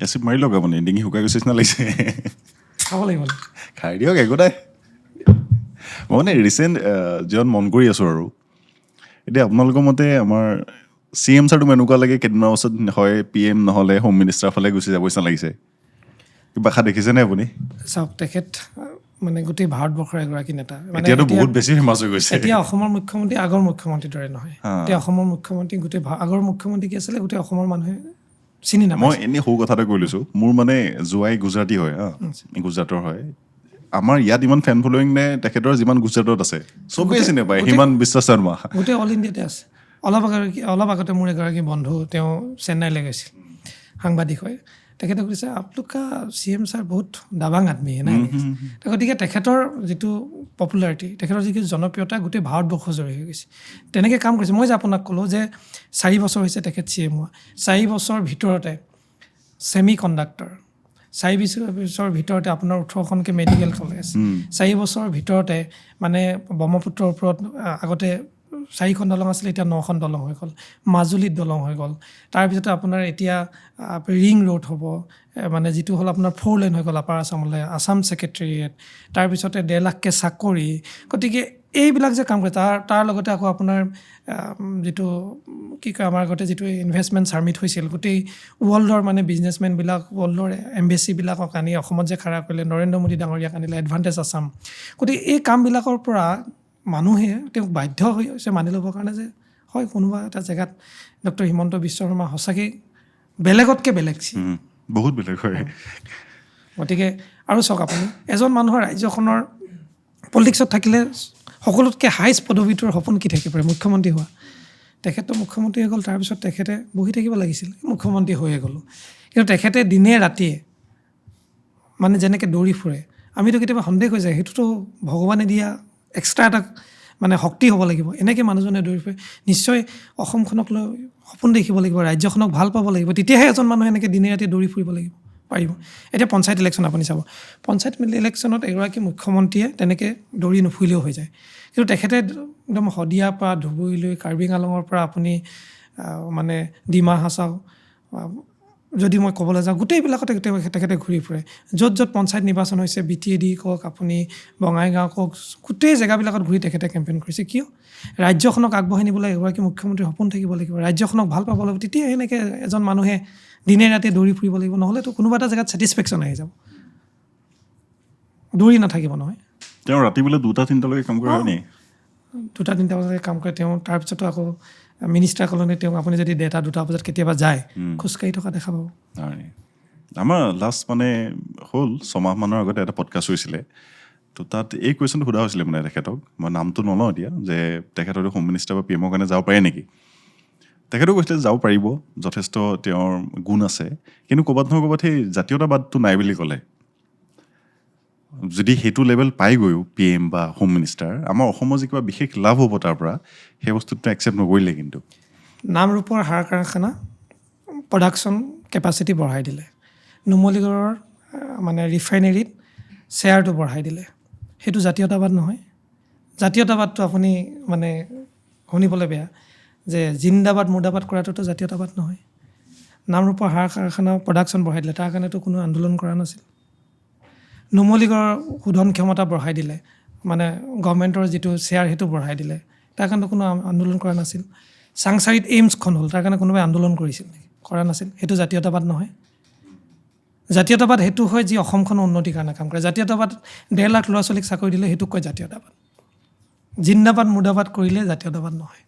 Acid মাৰি লওক আপুনি, ডিঙি শুকাই গৈছে নিচিনা লাগিছে। খাব লাগিব খাই দিয়ক, একো নাই। মই মানে ৰিচেণ্ট যিমান মন কৰি আছোঁ আৰু এতিয়া আপোনালোকৰ মতে আমাৰ CM ছাৰটো এনেকুৱা লাগে কেইদিনমানৰ পাছত হয় PM নহ'লে হোম মিনিষ্টাৰৰ ফালে গুচি যাব নিচিনা লাগিছে। কিবা আশা দেখিছেনে আপুনি? চাওক, তেখেত মানে গোটেই ভাৰতবৰ্ষৰ এগৰাকী নেতা। এতিয়াতো বহুত বেছি ফেমাছ হৈ গৈছে। এতিয়া অসমৰ মুখ্যমন্ত্ৰী আগৰ মুখ্যমন্ত্ৰীৰ দৰে নহয়। এতিয়া অসমৰ মুখ্যমন্ত্ৰী গোটেই আগৰ মুখ্যমন্ত্ৰী কি আছিলে, গোটেই অসমৰ মানুহে চিনি নাপায়। মই এনেই সৰু কথা এটা কৈ লৈছোঁ, মোৰ মানে জোৱাই গুজৰাটী হয়, গুজৰাটৰ হয়। আমাৰ ইয়াত ইমান ফেন ফলোয়িং নে তেখেতৰ যিমান গুজৰাটত আছে চবেই চিনি পায়। হিমন্ত বিশ্ব শৰ্মা গোটেই অল ইণ্ডিয়াতে আছে। অলপ আগতে মোৰ এগৰাকী বন্ধু, তেওঁ চেন্নাইলৈ গৈছিল, সাংবাদিক হয়। তেখেতে কৈছে আপলোকা CM ছাৰ বহুত দাবাং আদমি নাই। গতিকে তেখেতৰ যিটো পপুলাৰিটি, তেখেতৰ যিটো জনপ্ৰিয়তা গোটেই ভাৰতবৰ্ষজুৰি হৈ গৈছে। তেনেকৈ কাম কৰিছে। মই যে আপোনাক ক'লোঁ যে 4 বছৰ হৈছে তেখেত CM হোৱা। 4 বছৰ ভিতৰতে ছেমি কণ্ডাক্টৰ, 4 বছৰৰ ভিতৰতে আপোনাৰ 18খনকৈ মেডিকেল কলেজ, 4 বছৰৰ ভিতৰতে মানে ব্ৰহ্মপুত্ৰৰ ওপৰত আগতে 4খন দলং আছিলে, এতিয়া 9খন দলং হৈ গ'ল। মাজুলীত দলং হৈ গ'ল। তাৰপিছতে আপোনাৰ এতিয়া ৰিং ৰোড হ'ব, মানে যিটো হ'ল আপোনাৰ 4 লেন হৈ গ'ল আপাৰ আছামলৈ, আছাম ছেক্ৰেটেৰিয়েট, তাৰপিছতে 1.5 লাখকৈ চাকৰি। গতিকে এইবিলাক যে কাম কৰে, তাৰ লগতে আকৌ আপোনাৰ যিটো কি কয়, আমাৰ আগতে যিটো ইনভেষ্টমেণ্ট ছামিট হৈছিল, গোটেই ৱৰ্ল্ডৰ মানে বিজনেছমেনবিলাক, ৱৰ্ল্ডৰ এম্বেচিবিলাকক আনি অসমত যে খাৰা কৰিলে, নৰেন্দ্ৰ মোদী ডাঙৰীয়াক আনিলে, এডভান্টেজ আছাম। গতিকে এই কামবিলাকৰ পৰা মানুহে তেওঁক বাধ্য হৈছে মানি ল'বৰ কাৰণে যে হয়, কোনোবা এটা জেগাত ডক্টৰ হিমন্ত বিশ্ব শৰ্মা সঁচাকৈ বেলেগতকৈ বেলেগ। বহুত বেলেগ হয়। গতিকে আৰু চাওক, আপুনি এজন মানুহৰ ৰাজ্যখনৰ পলিটিক্সত থাকিলে সকলোতকৈ হাইষ্ট পদবীটোৰ সপোন কি থাকিব পাৰে? মুখ্যমন্ত্ৰী হোৱা। তেখেতটো মুখ্যমন্ত্ৰী হৈ গ'ল, তাৰপিছত তেখেতে বহি থাকিব লাগিছিল, মুখ্যমন্ত্ৰী হৈয়ে গ'লোঁ। কিন্তু তেখেতে দিনে ৰাতিয়ে মানে যেনেকৈ দৌৰি ফুৰে, আমিতো কেতিয়াবা সন্দেহ হৈ যায় সেইটোতো ভগৱানে দিয়া এক্সট্ৰা এটা মানে শক্তি হ'ব লাগিব। এনেকৈ মানুহজনে দৌৰি ফুৰে। নিশ্চয় অসমখনক লৈ সপোন দেখিব লাগিব, ৰাজ্যখনক ভাল পাব লাগিব, তেতিয়াহে এজন মানুহে এনেকৈ দিনে ৰাতি দৌৰি ফুৰিব লাগিব পাৰিব। এতিয়া পঞ্চায়ত ইলেকশ্যন আপুনি চাব, পঞ্চায়ত ইলেকশ্যনত এগৰাকী মুখ্যমন্ত্ৰীয়ে তেনেকৈ দৌৰি নুফুৰিলেও হৈ যায়। কিন্তু তেখেতে একদম শদিয়াৰ পৰা ধুবুৰীলৈ, কাৰ্বি আংলঙৰ পৰা আপুনি মানে ডিমা হাছাও, যদি মই ক'বলৈ যাওঁ গোটেইবিলাকতে তেখেতে ঘূৰি ফুৰে। য'ত য'ত পঞ্চায়ত নিৰ্বাচন হৈছে, BTAD কওক, আপুনি বঙাইগাঁও কওক, গোটেই জেগাবিলাকত ঘূৰি তেখেতে কেম্পেইন কৰিছে। কিয়? ৰাজ্যখনক আগবঢ়াই নিবলৈ এগৰাকী মুখ্যমন্ত্ৰীৰ সপোন থাকিব লাগিব, ৰাজ্যখনক ভাল পাব লাগিব, তেতিয়া এনেকৈ এজন মানুহে দিনে ৰাতি দৌৰি ফুৰিব লাগিব। নহ'লেতো কোনোবা এটা জেগাত ছেটিছফেকশ্যন আহি যাব, দৌৰি নাথাকিব নহয়। তেওঁ ৰাতি বোলে 2-3টালৈকে কাম কৰে নি? 2-3টা বজালৈকে কাম কৰে তেওঁ। তাৰপিছতো আকৌ মিনিষ্টাৰ কলনীত তেওঁক আপুনি যদি 1-2টা বজাত কেতিয়াবা যায়, খোজকাঢ়ি থকা দেখা পাব। আমাৰ লাষ্ট মানে হ'ল 6 মাহমানৰ আগতে এটা পডকাষ্ট হৈছিলে, তো তাত এই কুৱেশ্যনটো সোধা হৈছিলে মানে তেখেতক, মই নামটো নলওঁ এতিয়া, যে তেখেত হয়তো হোম মিনিষ্টাৰ বা PMৰ কাৰণে যাব পাৰে নেকি? তেখেতেও কৈছিলে যাব পাৰিব, যথেষ্ট তেওঁৰ গুণ আছে, কিন্তু ক'ৰবাত নহয় ক'ৰবাত সেই জাতীয়তাবাদটো নাই বুলি ক'লে। যদি সেইটো লেভেল পাইগৈও PM বা হোম মিনিষ্টাৰ, আমাৰ অসমৰ যি কিবা বিশেষ লাভ হ'ব তাৰ পৰা, সেই বস্তুটো একচেপ্ট নকৰিলে। কিন্তু নামৰূপৰ সাৰ কাৰখানা প্ৰডাকশ্যন কেপাচিটি বঢ়াই দিলে, নুমলীগড়ৰ মানে ৰিফাইনেৰীত শ্বেয়াৰটো বঢ়াই দিলে। সেইটো জাতীয়তাবাদ নহয়? জাতীয়তাবাদটো আপুনি মানে শুনিবলৈ বেয়া, যে জিন্দাবাদ মুৰ্দাবাদ কৰাটোতো জাতীয়তাবাদ নহয়। নামৰূপৰ সাৰ কাৰখানা প্ৰডাকশ্যন বঢ়াই দিলে, তাৰ কাৰণেতো কোনো আন্দোলন কৰা নাছিল। নুমলীগড়ৰ শোধন ক্ষমতা বঢ়াই দিলে, মানে গভৰ্ণমেণ্টৰ যিটো শ্বেয়াৰ সেইটো বঢ়াই দিলে, তাৰ কাৰণে কোনো আন্দোলন কৰা নাছিল। চাংচাৰিত এইমছখন হ'ল, তাৰ কাৰণে কোনোবাই আন্দোলন কৰিছিল নেকি? কৰা নাছিল। সেইটো জাতীয়তাবাদ নহয়? জাতীয়তাবাদ সেইটো হয় যি অসমখনৰ উন্নতিৰ কাৰণে কাম কৰে। জাতীয়তাবাদ 1.5 লাখ ল'ৰা ছোৱালীক চাকৰি দিলে, সেইটোক কয় জাতীয়তাবাদ। জিন্দাবাদ মুৰ্দাবাদ কৰিলে জাতীয়তাবাদ নহয়।